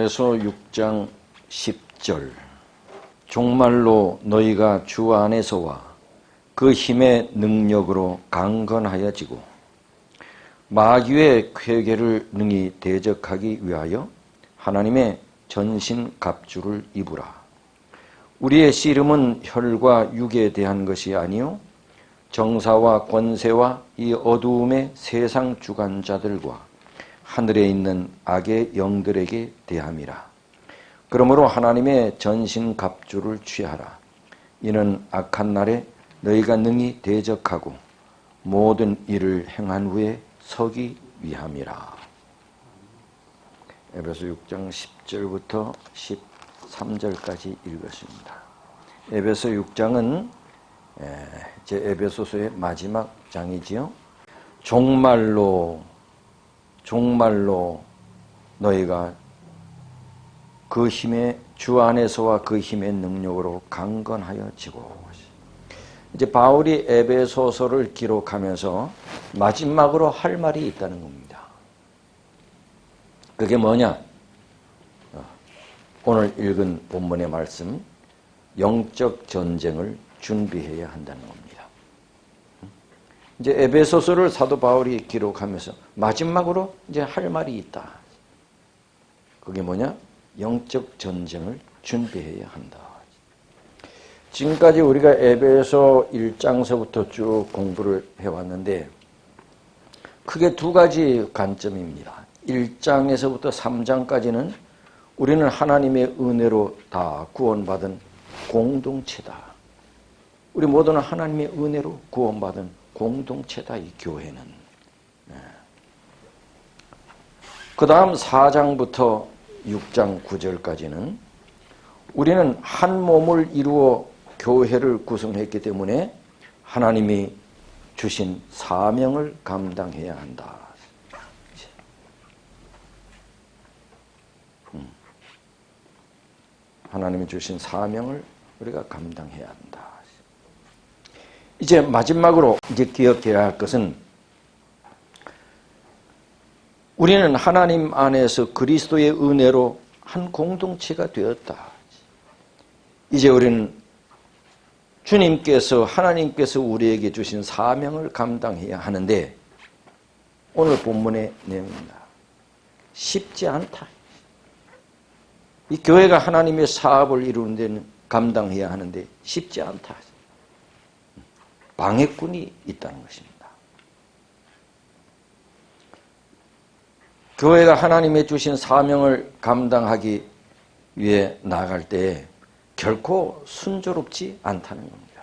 에베소 6장 10절 종말로 너희가 주 안에서와 그 힘의 능력으로 강건하여지고 마귀의 쾌계를 능히 대적하기 위하여 하나님의 전신 갑주를 입으라. 우리의 씨름은 혈과 육에 대한 것이 아니요 정사와 권세와 이 어두움의 세상 주관자들과 하늘에 있는 악의 영들에게 대함이라. 그러므로 하나님의 전신 갑주를 취하라. 이는 악한 날에 너희가 능히 대적하고 모든 일을 행한 후에 서기 위함이라. 에베소 6장 10절부터 13절까지 읽었습니다. 에베소 6장은 제 에베소서의 마지막 장이지요. 종말로 너희가 그 힘의 주 안에서와 그 힘의 능력으로 강건하여지고. 이제 바울이 에베소서를 기록하면서 마지막으로 할 말이 있다는 겁니다. 그게 뭐냐? 오늘 읽은 본문의 말씀, 영적 전쟁을 준비해야 한다는 겁니다. 이제 에베소서를 사도 바울이 기록하면서 마지막으로 이제 할 말이 있다. 그게 뭐냐? 영적 전쟁을 준비해야 한다. 지금까지 우리가 에베소 1장서부터 쭉 공부를 해왔는데 크게 두 가지 관점입니다. 1장에서부터 3장까지는 우리는 하나님의 은혜로 다 구원받은 공동체다. 우리 모두는 하나님의 은혜로 구원받은 공동체다, 이 교회는. 그 다음 4장부터 6장 9절까지는 우리는 한 몸을 이루어 교회를 구성했기 때문에 하나님이 주신 사명을 감당해야 한다. 하나님이 주신 사명을 우리가 감당해야 한다. 이제 마지막으로 이제 기억해야 할 것은 우리는 하나님 안에서 그리스도의 은혜로 한 공동체가 되었다. 이제 우리는 주님께서 하나님께서 우리에게 주신 사명을 감당해야 하는데 오늘 본문의 내용입니다. 쉽지 않다. 이 교회가 하나님의 사업을 이루는 데는 감당해야 하는데 쉽지 않다. 방해꾼이 있다는 것입니다. 교회가 하나님의 주신 사명을 감당하기 위해 나아갈 때 결코 순조롭지 않다는 겁니다.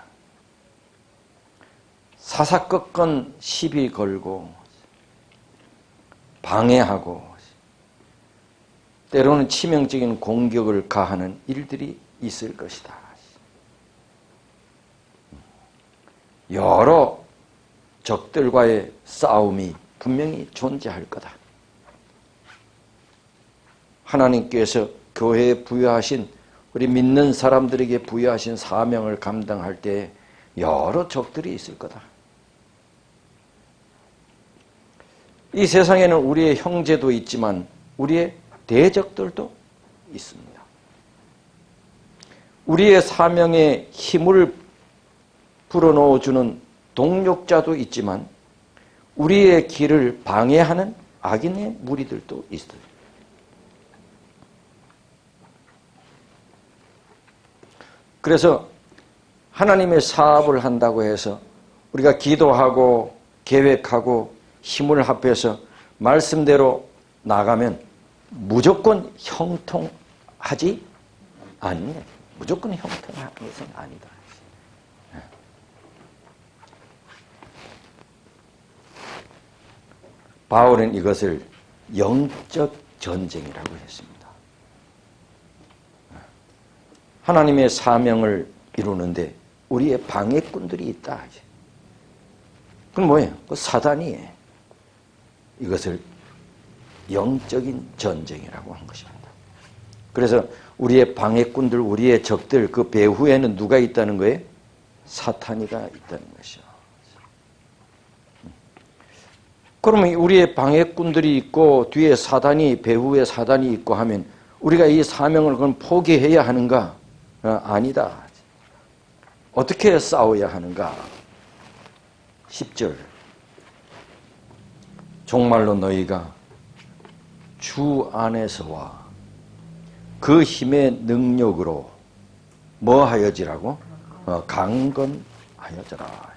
사사건건 시비 걸고 방해하고 때로는 치명적인 공격을 가하는 일들이 있을 것이다. 여러 적들과의 싸움이 분명히 존재할 거다. 하나님께서 교회에 부여하신 우리 믿는 사람들에게 부여하신 사명을 감당할 때 여러 적들이 있을 거다. 이 세상에는 우리의 형제도 있지만 우리의 대적들도 있습니다. 우리의 사명에 힘을 불어넣어주는 동력자도 있지만 우리의 길을 방해하는 악인의 무리들도 있어요. 그래서 하나님의 사업을 한다고 해서 우리가 기도하고 계획하고 힘을 합해서 말씀대로 나가면 무조건 형통하지 않네. 무조건 형통하는 것은 아니다. 바울은 이것을 영적 전쟁이라고 했습니다. 하나님의 사명을 이루는데 우리의 방해꾼들이 있다. 그건 뭐예요? 그 사단이에요. 이것을 영적인 전쟁이라고 한 것입니다. 그래서 우리의 방해꾼들, 우리의 적들, 그 배후에는 누가 있다는 거예요? 사탄이가 있다는 것이죠. 그러면 우리의 방해꾼들이 있고 뒤에 사단이, 배후에 사단이 있고 하면 우리가 이 사명을 그럼 포기해야 하는가? 아니다. 어떻게 싸워야 하는가? 10절. 정말로 너희가 주 안에서와 그 힘의 능력으로 뭐 하여지라고? 강건하여져라.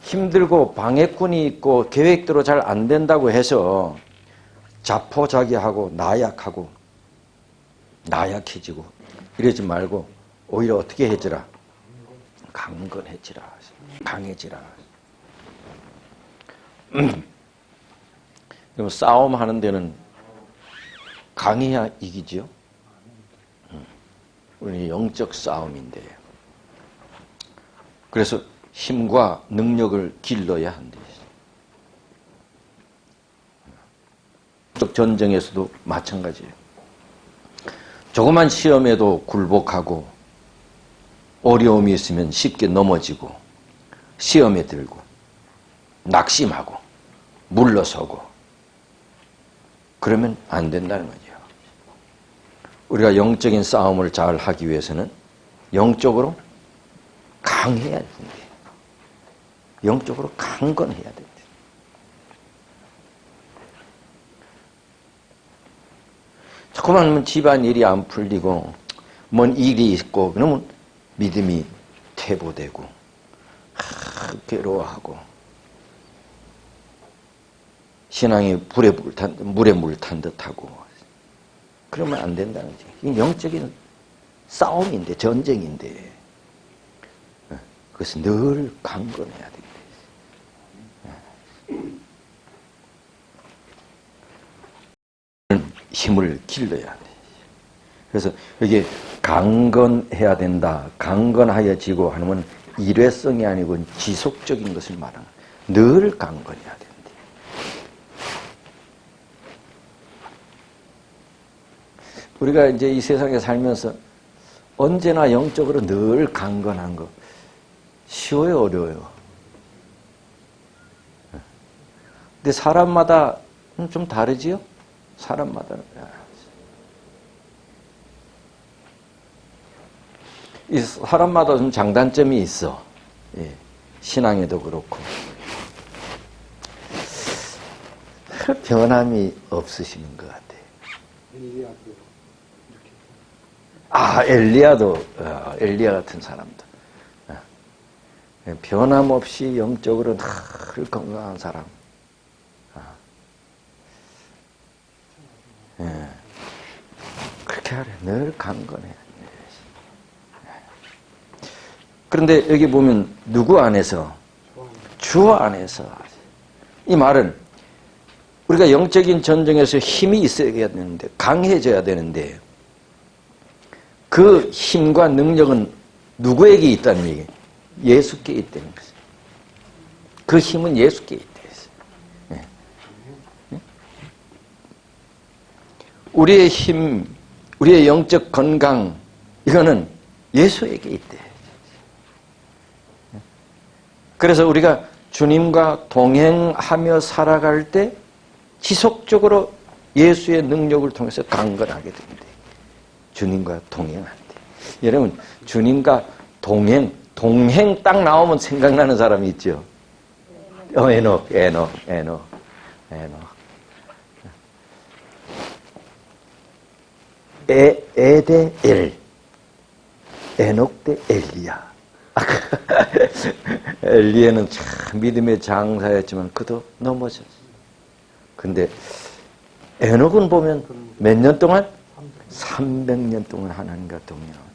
힘들고 방해꾼이 있고 계획대로 잘 안 된다고 해서 자포자기하고 나약해지고 이러지 말고 오히려 어떻게 해지라? 강건해지라. 강해지라. 그럼 싸움하는 데는 강해야 이기죠. 우리 영적 싸움인데 그래서 힘과 능력을 길러야 한대. 영적 전쟁에서도 마찬가지예요. 조그만 시험에도 굴복하고 어려움이 있으면 쉽게 넘어지고 시험에 들고 낙심하고 물러서고 그러면 안 된다는 거죠. 우리가 영적인 싸움을 잘 하기 위해서는 영적으로 강해야 된대. 영적으로 강건해야 된대. 조금만 집안일이 안 풀리고 뭔 일이 있고 그러면 믿음이 퇴보되고 괴로워하고 신앙이 물에 물 탄 듯하고 그러면 안 된다는 거지. 이게 영적인 싸움인데 전쟁인데 그것은 늘 강건해야 된다. 힘을 길러야 돼. 그래서 이게 강건해야 된다. 강건하여지고 하면 일회성이 아니고 지속적인 것을 말하는 거야. 늘 강건해야 된다. 우리가 이제 이 세상에 살면서 언제나 영적으로 늘 강건한 거 쉬워요, 어려워요? 근데 사람마다 좀 다르지요? 사람마다. 이 사람마다 좀 장단점이 있어. 예. 신앙에도 그렇고. 변함이 없으시는 것 같아. 엘리야 같은 사람도. 변함없이 영적으로 늘 건강한 사람. 예. 그렇게 하래. 늘 강건해. 그런데 여기 보면 누구 안에서? 주 안에서. 이 말은 우리가 영적인 전쟁에서 힘이 있어야 되는데 강해져야 되는데 그 힘과 능력은 누구에게 있다는 얘기예요? 예수께 있다는 거죠. 그 힘은 예수께 있다. 우리의 힘, 우리의 영적 건강 이거는 예수에게 있대. 그래서 우리가 주님과 동행하며 살아갈 때 지속적으로 예수의 능력을 통해서 강건하게 된대. 주님과 동행한대. 여러분 주님과 동행 딱 나오면 생각나는 사람이 있죠. 에녹. 에 대 엘, 에녹 대 엘리야. 엘리야는 참 믿음의 장사였지만 그도 넘어졌어. 근데 에녹은 보면 몇 년 동안? 300년 동안 하나님과 동행하고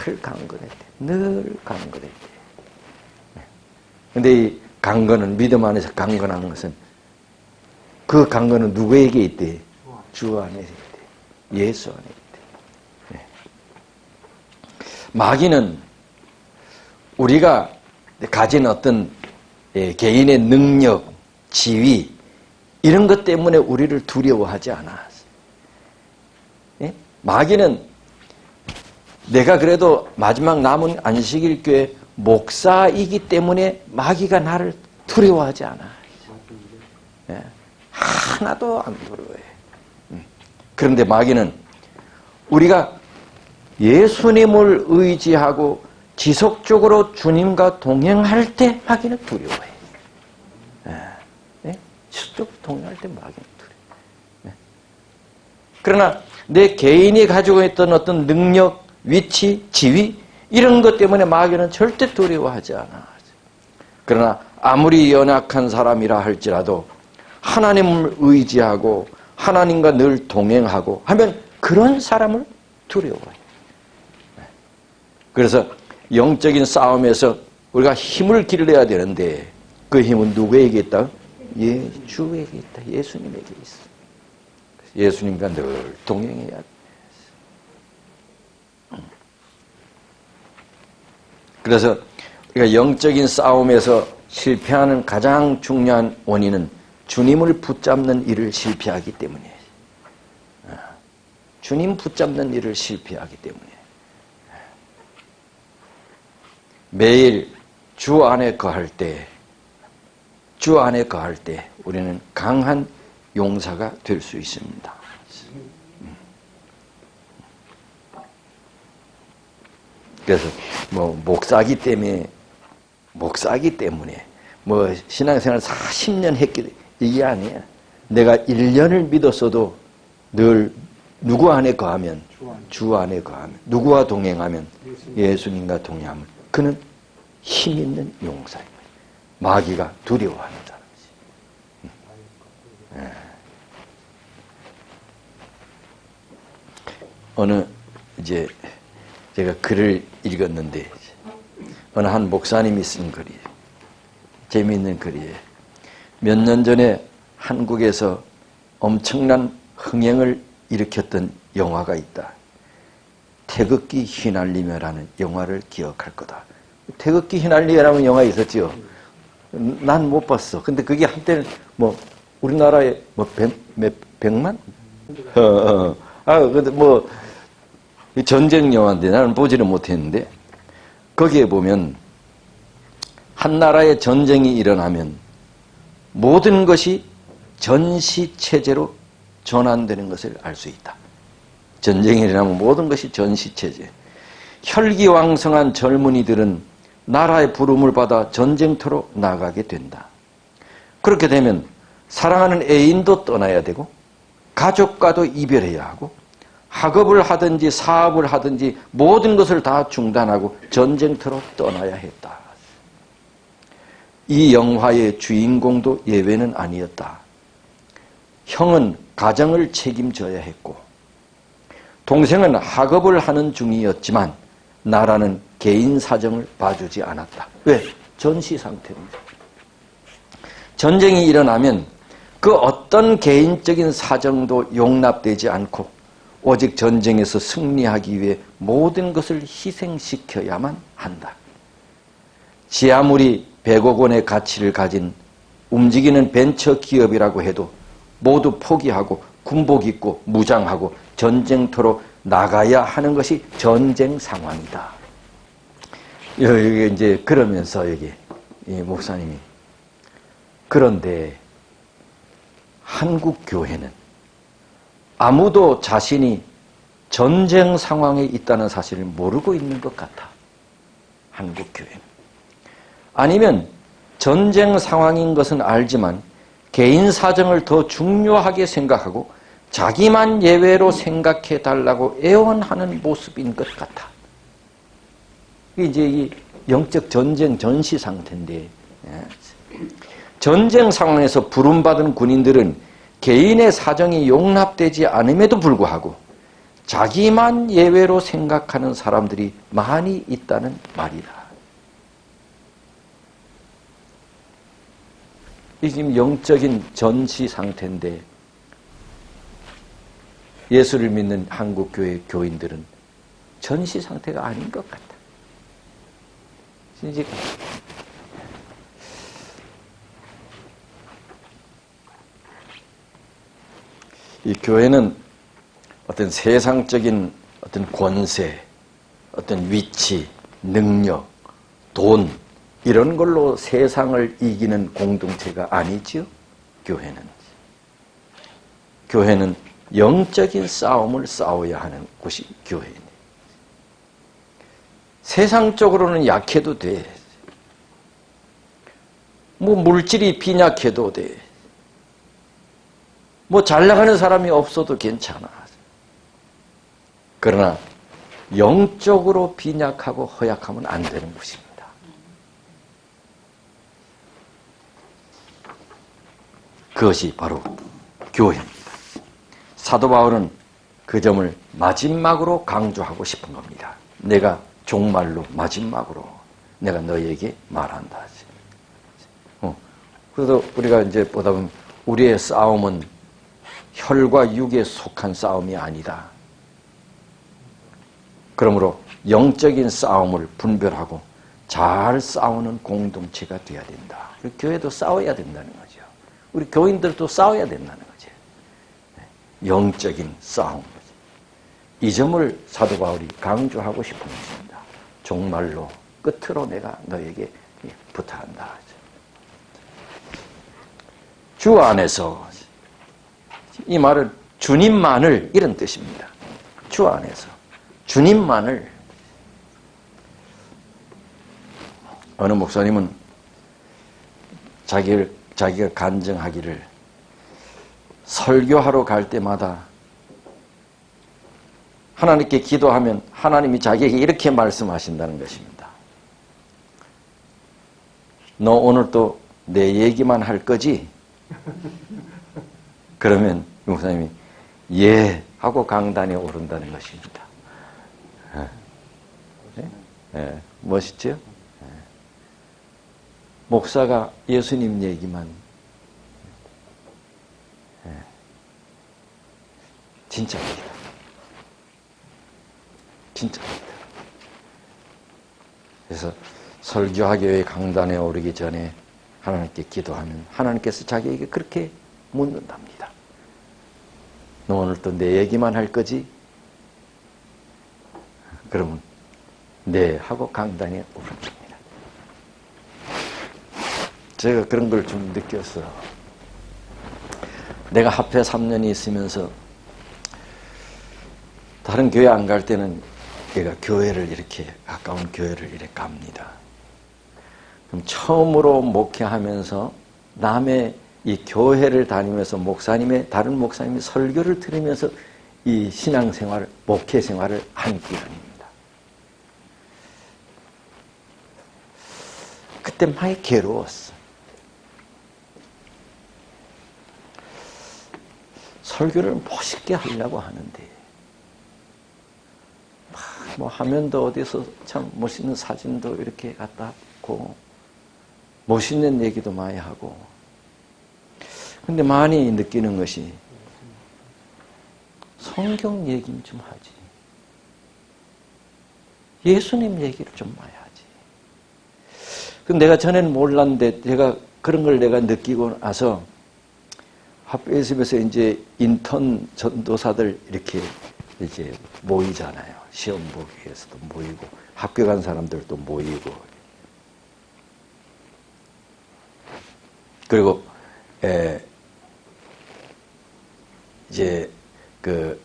늘 강건했대. 늘 강건했대. 근데 이 강건은 믿음 안에서 강건한 것은 그 강건은 누구에게 있대? 주 안에 있대. 예수 안에 있대. 마귀는 우리가 가진 어떤 개인의 능력, 지위 이런 것 때문에 우리를 두려워하지 않아. 마귀는 내가 그래도 마지막 남은 안식일교회 목사이기 때문에 마귀가 나를 두려워하지 않아. 하나도 안 두려워해. 그런데 마귀는 우리가 예수님을 의지하고 지속적으로 주님과 동행할 때 마귀는 두려워해. 지속적으로 동행할 때 마귀는 두려워해. 그러나 내 개인이 가지고 있던 어떤 능력, 위치, 지위 이런 것 때문에 마귀는 절대 두려워하지 않아. 그러나 아무리 연약한 사람이라 할지라도 하나님을 의지하고 하나님과 늘 동행하고 하면 그런 사람을 두려워해. 그래서 영적인 싸움에서 우리가 힘을 길러야 되는데 그 힘은 누구에게 있다? 주에게 있다. 예수님에게 있어. 예수님과 늘 동행해야 돼. 그래서 우리가 영적인 싸움에서 실패하는 가장 중요한 원인은 주님을 붙잡는 일을 실패하기 때문이에요. 주님 붙잡는 일을 실패하기 때문에 매일 주 안에 거할 때 우리는 강한 용사가 될 수 있습니다. 그래서 목사기 때문에 신앙생활 40년 했기 이게 아니야. 내가 1년을 믿었어도 늘 누구 안에 거하면 주 안에 거하면 누구와 동행하면 예수님과 동행하면 그는 힘 있는 용사인 거예요. 마귀가 두려워하는 사람이지. 어느 이제 제가 글을 읽었는데 어느 한 목사님이 쓴 글이에요. 재미있는 글이에요. 몇 년 전에 한국에서 엄청난 흥행을 일으켰던 영화가 있다. 태극기 휘날리며라는 영화를 기억할 거다. 태극기 휘날리며라는 영화 있었죠. 난 못 봤어. 근데 그게 한때는 우리나라에 백만? 근데 전쟁 영화인데 나는 보지는 못했는데 거기에 보면 한 나라의 전쟁이 일어나면 모든 것이 전시체제로 전환되는 것을 알 수 있다. 전쟁이 일어나면 모든 것이 전시체제. 혈기왕성한 젊은이들은 나라의 부름을 받아 전쟁터로 나가게 된다. 그렇게 되면 사랑하는 애인도 떠나야 되고 가족과도 이별해야 하고 학업을 하든지 사업을 하든지 모든 것을 다 중단하고 전쟁터로 떠나야 했다. 이 영화의 주인공도 예외는 아니었다. 형은 가정을 책임져야 했고 동생은 학업을 하는 중이었지만 나라는 개인 사정을 봐주지 않았다. 왜? 전시 상태입니다. 전쟁이 일어나면 그 어떤 개인적인 사정도 용납되지 않고 오직 전쟁에서 승리하기 위해 모든 것을 희생시켜야만 한다. 지 아무리 100억 원의 가치를 가진 움직이는 벤처 기업이라고 해도 모두 포기하고 군복 입고 무장하고 전쟁터로 나가야 하는 것이 전쟁 상황이다. 여기 이제 그러면서 여기 이 목사님이 그런데 한국 교회는 아무도 자신이 전쟁 상황에 있다는 사실을 모르고 있는 것 같아. 한국 교회는. 아니면 전쟁 상황인 것은 알지만 개인 사정을 더 중요하게 생각하고 자기만 예외로 생각해 달라고 애원하는 모습인 것 같아. 이제 이 영적 전쟁 전시 상태인데 전쟁 상황에서 부름받은 군인들은 개인의 사정이 용납되지 않음에도 불구하고 자기만 예외로 생각하는 사람들이 많이 있다는 말이다. 이 지금 영적인 전시 상태인데 예수를 믿는 한국교회 교인들은 전시 상태가 아닌 것 같다. 이제 이 교회는 어떤 세상적인 어떤 권세, 어떤 위치, 능력, 돈 이런 걸로 세상을 이기는 공동체가 아니지요. 교회는 영적인 싸움을 싸워야 하는 곳이 교회입니다. 세상적으로는 약해도 돼. 뭐 물질이 빈약해도 돼. 뭐 잘 나가는 사람이 없어도 괜찮아. 그러나 영적으로 빈약하고 허약하면 안 되는 것입니다. 그것이 바로 교회입니다. 사도 바울은 그 점을 마지막으로 강조하고 싶은 겁니다. 내가 종말로 마지막으로 내가 너희에게 말한다. 그래서 우리가 이제 보다 보면 우리의 싸움은 혈과 육에 속한 싸움이 아니다. 그러므로 영적인 싸움을 분별하고 잘 싸우는 공동체가 되어야 된다. 교회도 싸워야 된다는 거죠. 우리 교인들도 싸워야 된다는 거죠. 영적인 싸움. 이 점을 사도 바울이 강조하고 싶은 것입니다. 정말로 끝으로 내가 너에게 부탁한다. 주 안에서, 이 말은 주님만을 이런 뜻입니다. 주 안에서 주님만을. 어느 목사님은 자기가 간증하기를 설교하러 갈 때마다 하나님께 기도하면 하나님이 자기에게 이렇게 말씀하신다는 것입니다. 너 오늘 또 내 얘기만 할 거지? 그러면 목사님이 예 하고 강단에 오른다는 것입니다. 멋있죠? 목사가 예수님 얘기만 진짜입니다. 진짜입니다. 그래서 설교하교의 강단에 오르기 전에 하나님께 기도하면 하나님께서 자기에게 그렇게 묻는답니다. 너 오늘 또 내 얘기만 할 거지? 그러면 네 하고 강단에 오릅니다. 제가 그런 걸 좀 느꼈어. 내가 합회 3년이 있으면서 다른 교회 안 갈 때는 얘가 교회를 이렇게 가까운 교회를 이렇게 갑니다. 그럼 처음으로 목회하면서 남의 이 교회를 다니면서 다른 목사님의 설교를 들으면서 이 신앙생활, 목회생활을 한 기간입니다. 그때 많이 괴로웠어. 설교를 멋있게 하려고 하는데 뭐 화면도 어디서 참 멋있는 사진도 이렇게 갖다 놓고 멋있는 얘기도 많이 하고 근데 많이 느끼는 것이 성경 얘기는 좀 하지. 예수님 얘기를 좀 많이 하지. 근데 내가 전에는 몰랐는데 제가 그런 걸 내가 느끼고 나서 합회에서 이제 인턴 전도사들 이렇게 이제 모이잖아요. 시험 보기 위해서도 모이고 학교 간 사람들도 모이고 그리고 이제 그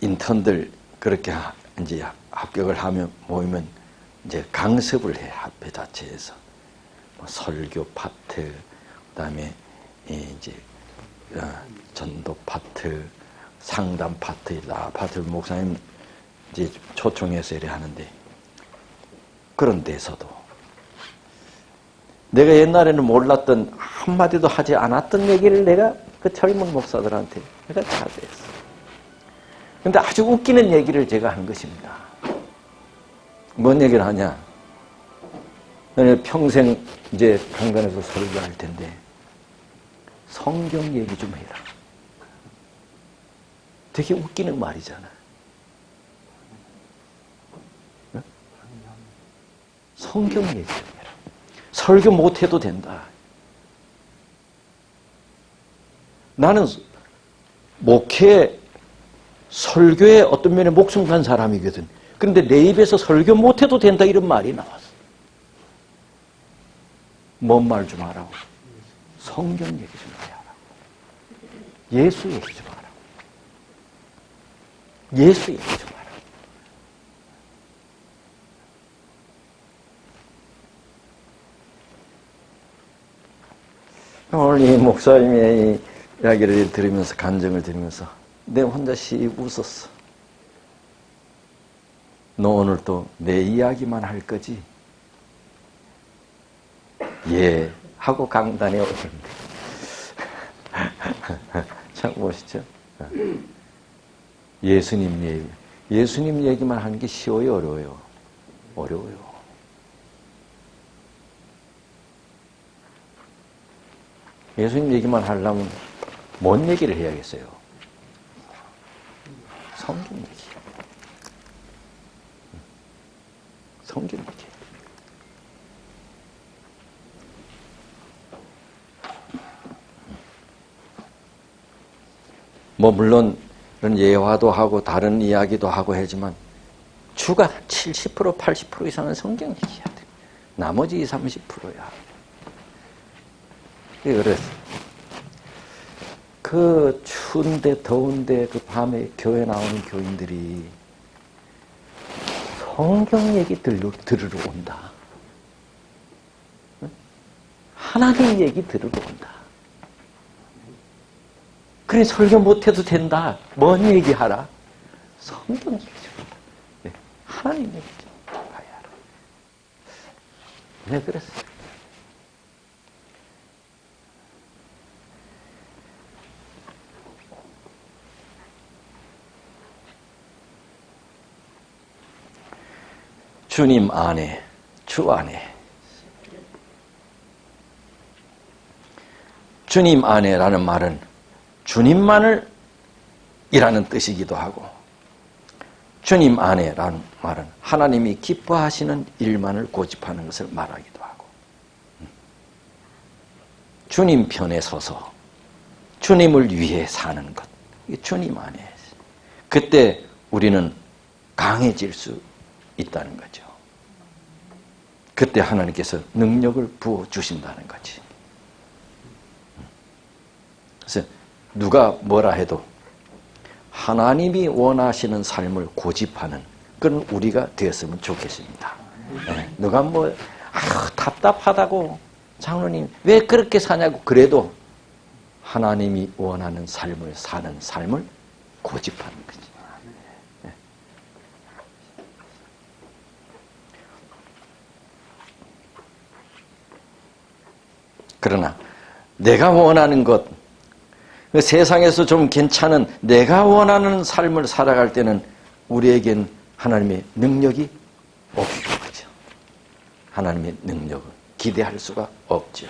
인턴들 그렇게 이제 합격을 하면 모이면 이제 강습을 해. 합회 자체에서 뭐 설교 파트 그다음에 이제 전도 파트 상담 파트 목사님 이제 초청해서 이래 하는데 그런 데서도 내가 옛날에는 몰랐던 한마디도 하지 않았던 얘기를 내가 그 젊은 목사들한테 내가 잘했어. 근데 아주 웃기는 얘기를 제가 한 것입니다. 뭔 얘기를 하냐? 너네 평생 이제 강단에서 설교할 텐데 성경 얘기 좀 해라. 되게 웃기는 말이잖아. 성경 얘기 좀 해라. 설교 못해도 된다. 나는 목회, 설교에 어떤 면에 목숨 간 사람이거든. 그런데 내 입에서 설교 못해도 된다 이런 말이 나왔어. 뭔 말 좀 하라고? 성경 얘기 좀 하라고. 예수 얘기 좀 하라고. 예수 얘기 좀 하라. 오늘 이 목사님의 이 이야기를 들으면서 간증을 들으면서 내 혼자 씩 웃었어. 너 오늘 또 내 이야기만 할 거지? 예 하고 강단에 오르는데 참 멋있죠? 예수님 얘기만 하는 게 쉬워요, 어려워요? 어려워요. 예수님 얘기만 하려면 뭔 얘기를 해야겠어요? 성경 얘기. 성경 얘기. 뭐 물론 예화도 하고 다른 이야기도 하고 하지만 주가 70% 80% 이상은 성경 얘기해야 돼. 나머지 30%야. 그래서 그 추운데 더운데 그 밤에 교회 나오는 교인들이 성경 얘기 들으러 온다. 하나님 얘기 들으러 온다. 그래 설교 못해도 된다. 뭔 얘기하라? 성경 얘기 좀 하라. 네, 하나님 얘기 좀 봐야 알아. 왜 그랬어요? 주님 안에, 주 안에. 주님 안에라는 말은 주님만을 이라는 뜻이기도 하고 주님 안에라는 말은 하나님이 기뻐하시는 일만을 고집하는 것을 말하기도 하고 주님 편에 서서 주님을 위해 사는 것. 이게 주님 안에. 그때 우리는 강해질 수 있다는 거죠. 그때 하나님께서 능력을 부어주신다는 거지. 그래서 누가 뭐라 해도 하나님이 원하시는 삶을 고집하는 그런 우리가 되었으면 좋겠습니다. 네. 누가 뭐 답답하다고 장로님 왜 그렇게 사냐고 그래도 하나님이 원하는 삶을 사는 삶을 고집하는 거지. 네. 그러나 내가 원하는 것, 그 세상에서 좀 괜찮은 내가 원하는 삶을 살아갈 때는 우리에겐 하나님의 능력이 없죠. 하나님의 능력을 기대할 수가 없죠.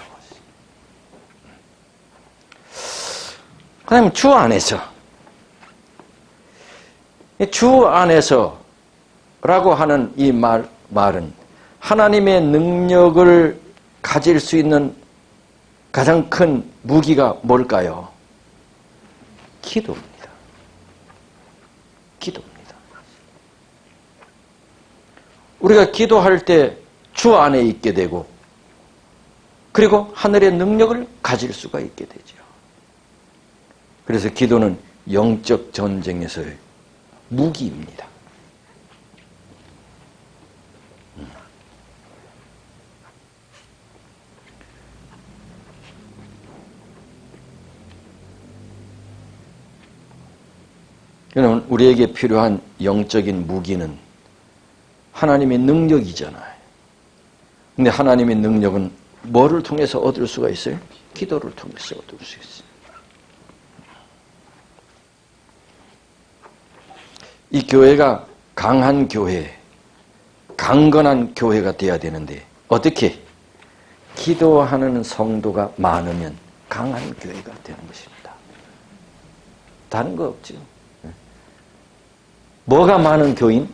그 다음에 주 안에서라고 하는 이 말은 하나님의 능력을 가질 수 있는 가장 큰 무기가 뭘까요? 기도입니다. 기도입니다. 우리가 기도할 때 주 안에 있게 되고 그리고 하늘의 능력을 가질 수가 있게 되죠. 그래서 기도는 영적 전쟁에서의 무기입니다. 그러면 우리에게 필요한 영적인 무기는 하나님의 능력이잖아요. 근데 하나님의 능력은 뭐를 통해서 얻을 수가 있어요? 기도를 통해서 얻을 수 있어요. 이 교회가 강한 교회, 강건한 교회가 돼야 되는데 어떻게? 기도하는 성도가 많으면 강한 교회가 되는 것입니다. 다른 거 없죠. 뭐가 많은 교인?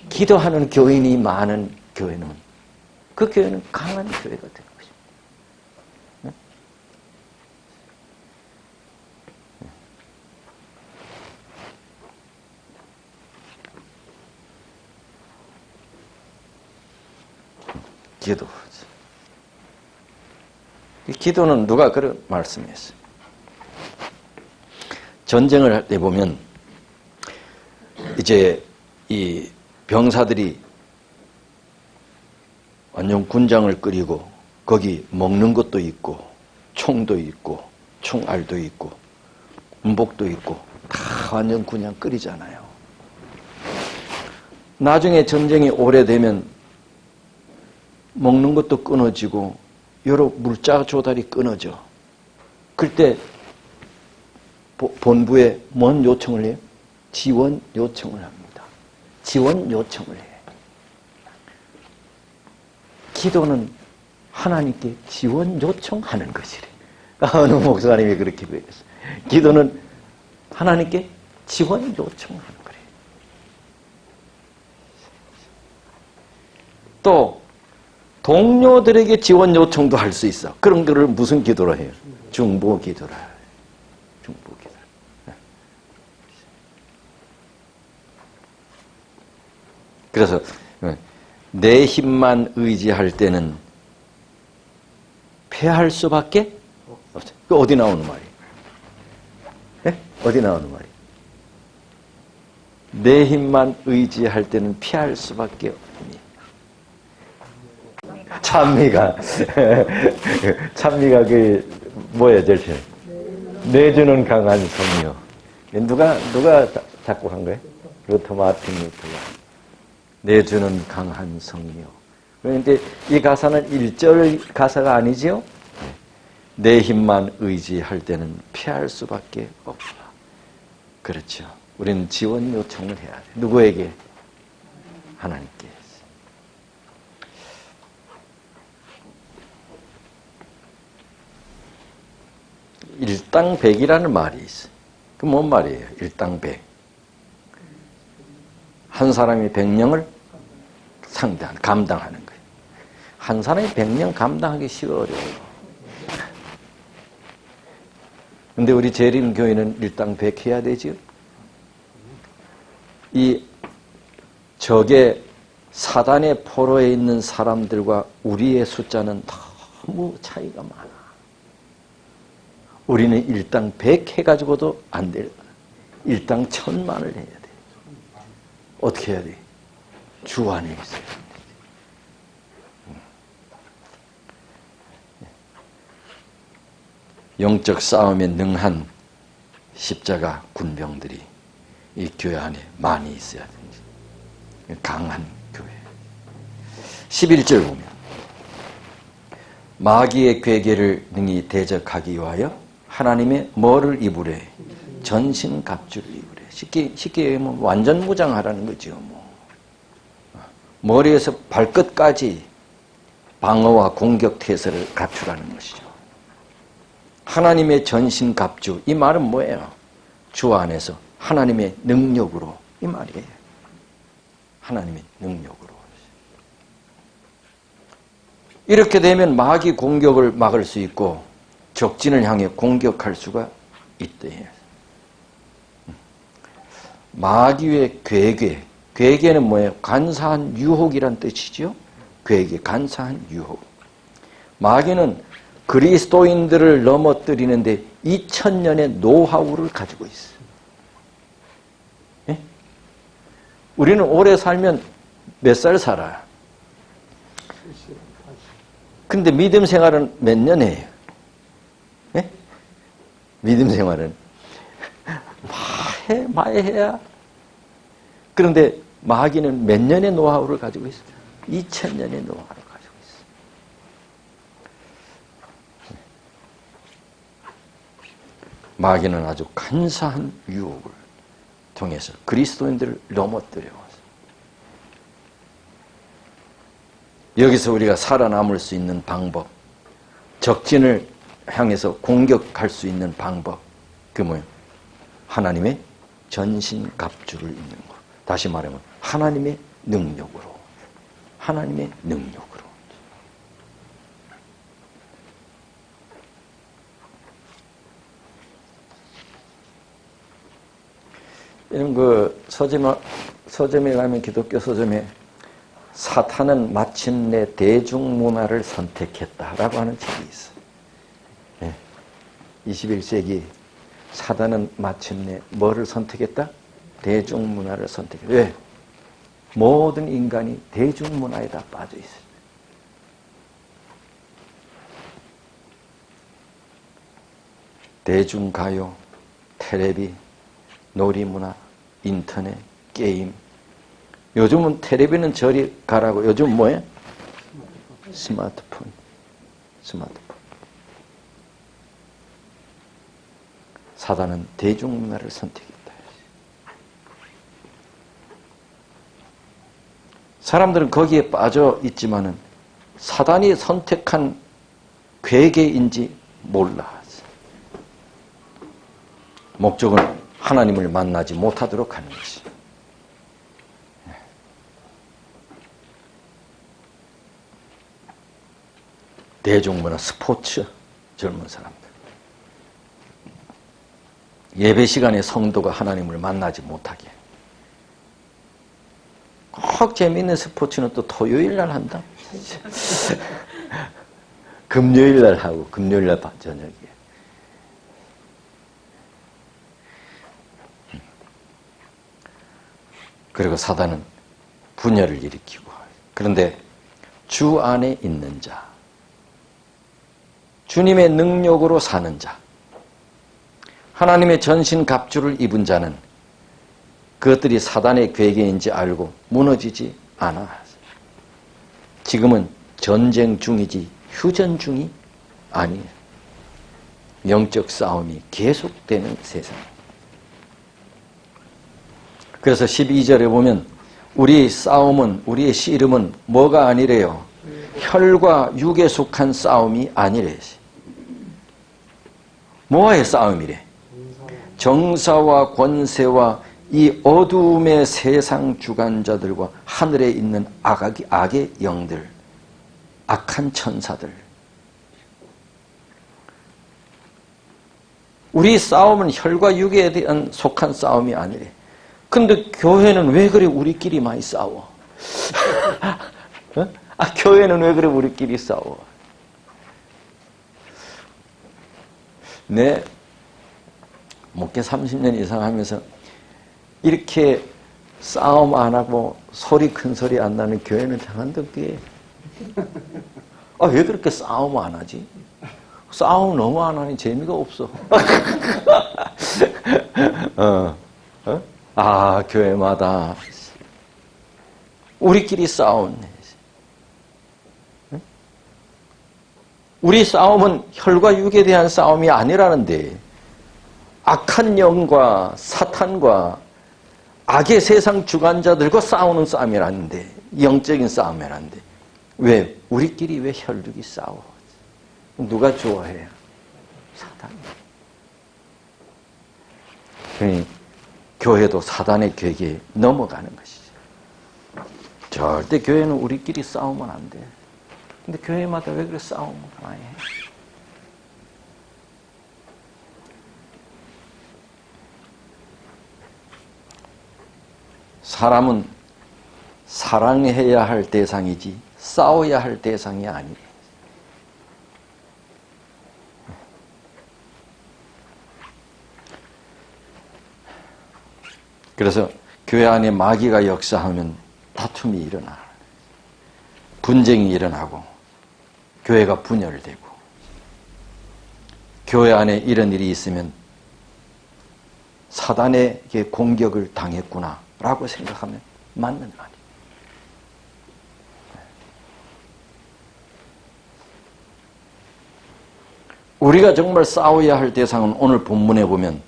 기도하는 교인이 많은 교회는 그 교회는 강한 교회가 되는 것입니다. 기도. 이 기도는 누가 그런 말씀했어요? 전쟁을 할 때 보면 이제 이 병사들이 완전 군장을 끓이고 거기 먹는 것도 있고 총도 있고 총알도 있고 군복도 있고 다 완전 그냥 끓이잖아요. 나중에 전쟁이 오래되면 먹는 것도 끊어지고 여러 물자 조달이 끊어져. 그때 본부에 뭔 요청을 해요? 지원 요청을 합니다. 지원 요청을 해요. 기도는 하나님께 지원 요청하는 것이래. 어느 목사님이 그렇게 배웠어요. 기도는 하나님께 지원 요청하는 거래. 또 동료들에게 지원 요청도 할 수 있어. 그런 거를 무슨 기도로 해요? 중보 기도라. 중보 기도. 그래서 내 힘만 의지할 때는 패할 수밖에 없어요. 그 어디 나오는 말이에요? 네? 어디 나오는 말이에요? 내 힘만 의지할 때는 피할 수밖에 없습니다. 찬미가 그 뭐예요, 절실? 내주는 강한 성이요. 누가 작곡한 거예요? 루터 마틴 루터가. 내주는 강한 성이요. 그런데 이 가사는 1절 가사가 아니죠? 내 힘만 의지할 때는 피할 수밖에 없다. 그렇죠. 우리는 지원 요청을 해야 돼. 누구에게? 하나님께. 일당백이라는 말이 있어요. 그 뭔 말이에요? 일당백. 한 사람이 100명을 감당하는 거예요. 한 사람이 100명 감당하기 쉬워 어려워요. 근데 우리 재림교회는 일당 100 해야 되죠? 이 적의 사단의 포로에 있는 사람들과 우리의 숫자는 너무 차이가 많아. 우리는 일당 100 해가지고도 안 돼. 일당 1000만을 해야 돼. 어떻게 해야 돼? 주 안에 있어야 돼. 영적 싸움에 능한 십자가 군병들이 이 교회 안에 많이 있어야 됩니다. 강한 교회. 11절 보면 마귀의 괴계를 능히 대적하기 위하여 하나님의 뭐를 입으래? 전신갑주를 입으래. 쉽게 얘기하면 완전 무장하라는 거죠. 머리에서 발끝까지 방어와 공격 태세를 갖추라는 것이죠. 하나님의 전신갑주, 이 말은 뭐예요? 주 안에서 하나님의 능력으로, 이 말이에요. 하나님의 능력으로. 이렇게 되면 마귀 공격을 막을 수 있고 적진을 향해 공격할 수가 있대. 마귀의 괴계. 괴계는 뭐예요? 간사한 유혹이란 뜻이죠. 괴계, 간사한 유혹. 마귀는 그리스도인들을 넘어뜨리는데 2000년의 노하우를 가지고 있어요. 예? 우리는 오래 살면 몇 살 살아요? 근데 믿음 생활은 몇 년 해요? 예? 믿음 생활은 많이 해야. 그런데 마귀는 몇 년의 노하우를 가지고 있어요? 2000년의 노하우를 가지고 있어요. 마귀는 아주 간사한 유혹을 통해서 그리스도인들을 넘어뜨려왔어요. 여기서 우리가 살아남을 수 있는 방법, 적진을 향해서 공격할 수 있는 방법, 그게 뭐예요? 하나님의 전신갑주를 입는 것. 다시 말하면 하나님의 능력으로. 하나님의 능력으로. 이런 그 서점에 가면 기독교 서점에 사탄은 마침내 대중문화를 선택했다라고 하는 책이 있어요. 네. 21세기 사단은 마침내 뭐를 선택했다? 대중문화를 선택해. 왜? 모든 인간이 대중문화에 다 빠져 있어요. 대중가요, 텔레비, 놀이문화, 인터넷, 게임. 요즘은 텔레비는 저리 가라고. 요즘 뭐예요? 스마트폰. 사단은 대중문화를 선택했다. 사람들은 거기에 빠져 있지만은 사단이 선택한 괴계인지 몰라. 목적은 하나님을 만나지 못하도록 하는 것이. 대중문화, 스포츠, 젊은 사람들. 예배 시간에 성도가 하나님을 만나지 못하게. 꼭 재미있는 스포츠는 또 토요일 날 한다. 금요일 날 하고, 금요일 날 저녁에. 그리고 사단은 분열을 일으키고. 그런데 주 안에 있는 자, 주님의 능력으로 사는 자, 하나님의 전신 갑주를 입은 자는 그것들이 사단의 괴계인지 알고 무너지지 않아. 지금은 전쟁 중이지 휴전 중이 아니에요. 영적 싸움이 계속되는 세상. 그래서 12절에 보면 우리 싸움은, 우리의 씨름은 뭐가 아니래요? 혈과 육에 속한 싸움이 아니래. 뭐와의 싸움이래? 정사와 권세와 이 어두움의 세상 주관자들과 하늘에 있는 악의 영들, 악한 천사들. 우리 싸움은 혈과 육에 대한 속한 싸움이 아니래. 근데 교회는 왜 그래 우리끼리 많이 싸워? 교회는 왜 그래 우리끼리 싸워? 네, 목회 30년 이상 하면서 이렇게 싸움 안 하고 소리 큰 소리 안 나는 교회는 장한덕교회. 왜 그렇게 싸움 안 하지? 싸움 너무 안 하니 재미가 없어. 교회마다 우리끼리 싸웠네. 우리 싸움은 혈과 육에 대한 싸움이 아니라는데, 악한 영과 사탄과 악의 세상 주관자들과 싸우는 싸움이라는데, 영적인 싸움이라는데, 왜 우리끼리 왜 혈육이 싸워? 누가 좋아해요? 사탄이. 그러니 교회도 사단의 괴계에 넘어가는 것이죠. 절대 교회는 우리끼리 싸우면 안 돼. 근데 교회마다 왜 그래 싸움을 많이 해? 사람은 사랑해야 할 대상이지 싸워야 할 대상이 아니에요. 그래서 교회 안에 마귀가 역사하면 다툼이 일어나, 분쟁이 일어나고 교회가 분열되고, 교회 안에 이런 일이 있으면 사단에게 공격을 당했구나라고 생각하면 맞는 말이에요. 우리가 정말 싸워야 할 대상은 오늘 본문에 보면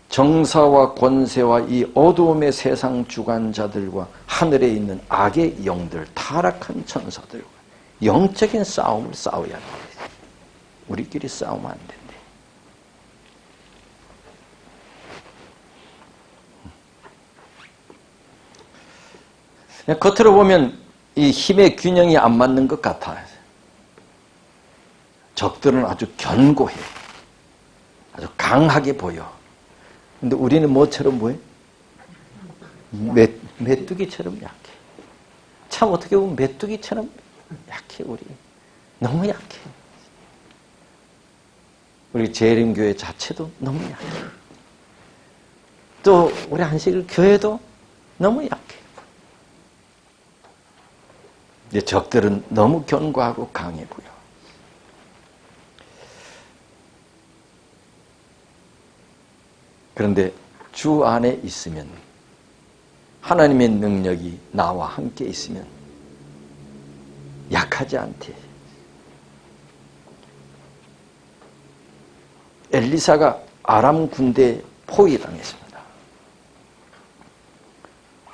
정사와 권세와 이 어두움의 세상 주관자들과 하늘에 있는 악의 영들, 타락한 천사들과 영적인 싸움을 싸워야 한다. 우리끼리 싸우면 안 된대. 겉으로 보면 이 힘의 균형이 안 맞는 것 같아요. 적들은 아주 견고해. 아주 강하게 보여. 근데 우리는 뭐처럼 보여? 메뚜기처럼 약해. 참 어떻게 보면 메뚜기처럼 약해, 우리. 너무 약해. 우리 재림교회 자체도 너무 약해. 또 우리 안식일 교회도 너무 약해. 적들은 너무 견고하고 강해고요. 그런데 주 안에 있으면, 하나님의 능력이 나와 함께 있으면 약하지 않대. 엘리사가 아람 군대에 포위당했습니다.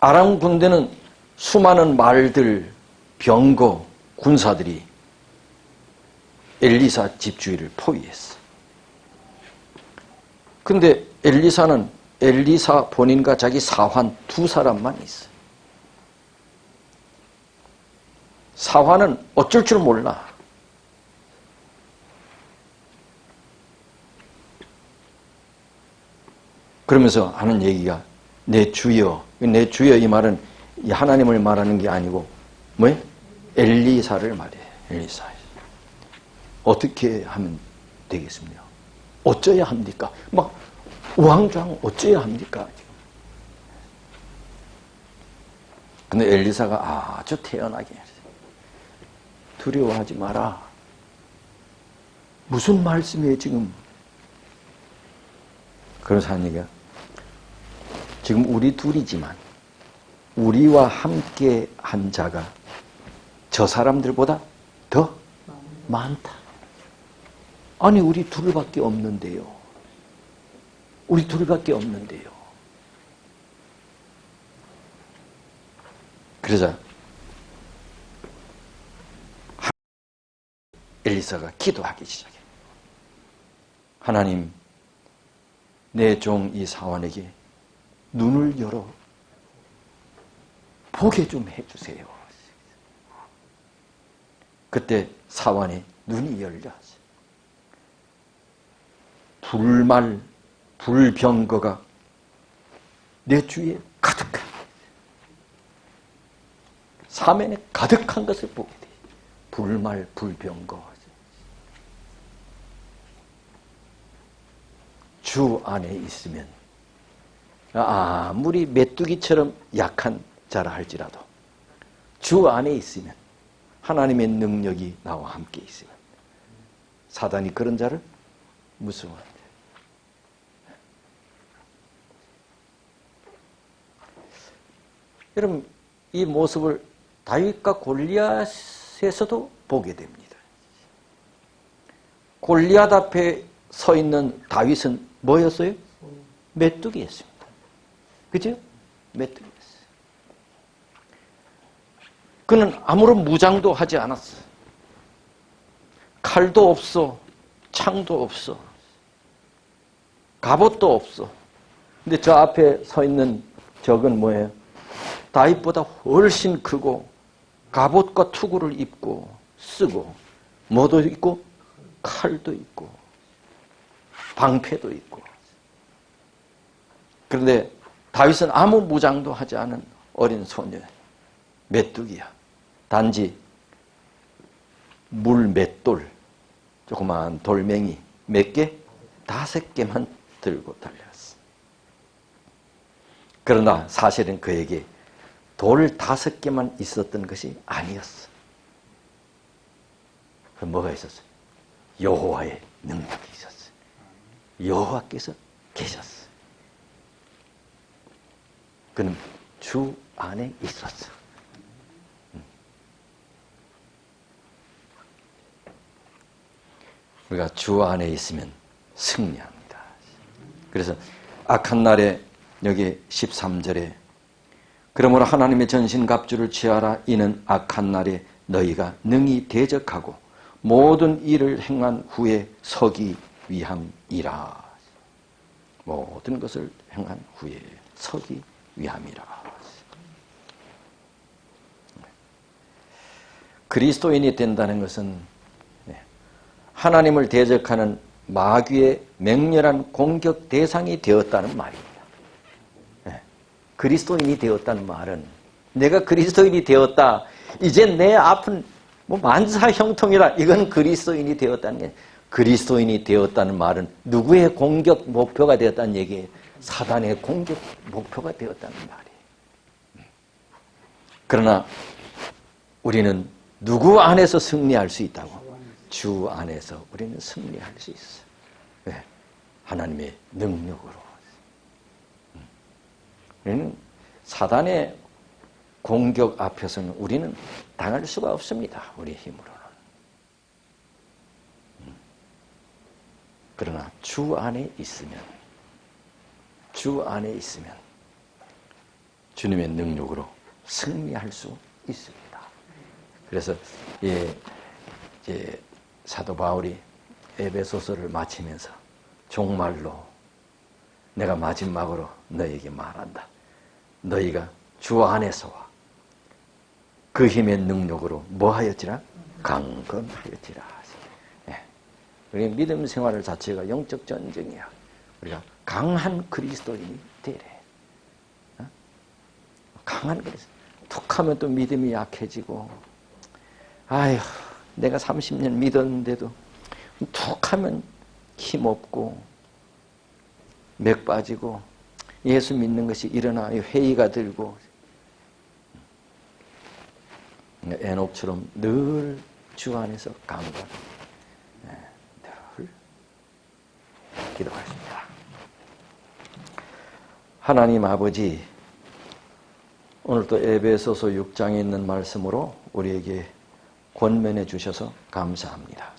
아람 군대는 수많은 말들, 병거, 군사들이 엘리사 집주위를 포위했어. 근데 엘리사는 엘리사 본인과 자기 사환 두 사람만 있어. 사환은 어쩔 줄 몰라. 그러면서 하는 얘기가 내 주여. 내 주여 이 말은 하나님을 말하는 게 아니고 뭐예요? 엘리사를 말해. 엘리사. 어떻게 하면 되겠습니까? 어쩌야 합니까? 막 우왕좌왕 어쩌야 합니까? 근데 엘리사가 아주 태연하게 두려워하지 마라. 무슨 말씀이에요 지금? 그래서 하는 얘기가 지금 우리 둘이지만 우리와 함께 한 자가 저 사람들보다 더 많다. 아니 우리 둘밖에 없는데요. 우리 둘밖에 없는데요. 그러자 엘리사가 기도하기 시작해. 하나님, 내 종 이 사환에게 눈을 열어 보게 좀 해주세요. 그때 사환의 눈이 열려 불병거가 내 주위에 가득한, 사면에 가득한 것을 보게 돼. 불병거. 주 안에 있으면 아무리 메뚜기처럼 약한 자라 할지라도 주 안에 있으면, 하나님의 능력이 나와 함께 있으면 사단이 그런 자를 무서워한다. 여러분, 이 모습을 다윗과 골리앗에서도 보게 됩니다. 골리앗 앞에 서 있는 다윗은 뭐였어요? 메뚜기였습니다. 그죠? 메뚜기였어요. 그는 아무런 무장도 하지 않았어. 칼도 없어. 창도 없어. 갑옷도 없어. 근데 저 앞에 서 있는 적은 뭐예요? 다윗보다 훨씬 크고 갑옷과 투구를 입고 쓰고 뭐도 있고 칼도 있고 방패도 있고. 그런데 다윗은 아무 무장도 하지 않은 어린 소녀, 메뚜기야. 단지 물 맷돌, 조그마한 돌멩이 몇 개? 5개만 들고 달렸어. 그러나 사실은 그에게 돌 5개만 있었던 것이 아니었어. 그럼 뭐가 있었어요? 여호와의 능력이 있었어요. 여호와께서 계셨어. 그는 주 안에 있었어. 우리가 주 안에 있으면 승리합니다. 그래서 악한 날에 여기 13절에 그러므로 하나님의 전신갑주를 취하라. 이는 악한 날에 너희가 능히 대적하고 모든 일을 행한 후에 서기 위함이라. 모든 것을 행한 후에 서기 위함이라. 그리스도인이 된다는 것은 하나님을 대적하는 마귀의 맹렬한 공격 대상이 되었다는 말입니다. 그리스도인이 되었다는 말은 내가 그리스도인이 되었다. 이제 내 앞은 만사형통이라. 이건 그리스도인이 되었다는 게, 그리스도인이 되었다는 말은 누구의 공격 목표가 되었다는 얘기예요? 사단의 공격 목표가 되었다는 말이에요. 그러나 우리는 누구 안에서 승리할 수 있다고? 주 안에서 우리는 승리할 수 있어요. 왜? 하나님의 능력으로. 우리는 사단의 공격 앞에서는 우리는 당할 수가 없습니다. 우리 힘으로는. 그러나 주 안에 있으면 주님의 능력으로 승리할 수 있습니다. 그래서 이제 사도 바울이 에베소서를 마치면서 종말로 내가 마지막으로 너희에게 말한다. 너희가 주 안에서와 그 힘의 능력으로 뭐 하였지라? 강건하였지라. 우리 믿음 생활 자체가 영적 전쟁이야. 우리가 강한 그리스도인이 되래. 강한 그리스도. 툭하면 또 믿음이 약해지고, 아휴, 내가 30년 믿었는데도 툭하면 힘없고, 맥 빠지고, 예수 믿는 것이 일어나 회의가 들고, 에녹처럼 늘 주 안에서 강건. 늘 기도하십니다. 하나님 아버지, 오늘도 에베소서 6장에 있는 말씀으로 우리에게 권면해 주셔서 감사합니다.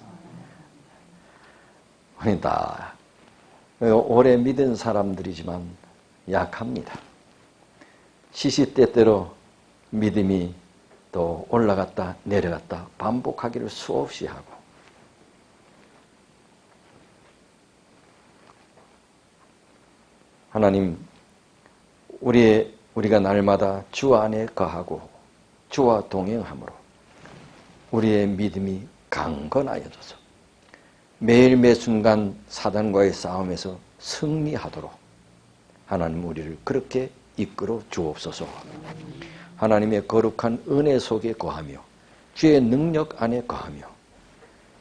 우리 다 오래 믿은 사람들이지만 약합니다. 시시때때로 믿음이 또 올라갔다 내려갔다 반복하기를 수없이 하고, 하나님, 우리가 날마다 주 안에 거하고 주와 동행함으로 우리의 믿음이 강건하여져서 매일 매순간 사단과의 싸움에서 승리하도록 하나님 우리를 그렇게 이끌어 주옵소서. 하나님의 거룩한 은혜 속에 거하며 주의 능력 안에 거하며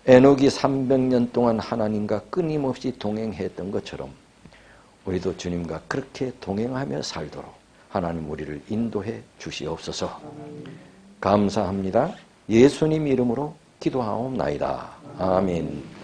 에녹이 300년 동안 하나님과 끊임없이 동행했던 것처럼 우리도 주님과 그렇게 동행하며 살도록 하나님 우리를 인도해 주시옵소서. 감사합니다. 예수님 이름으로 기도하옵나이다. 아멘.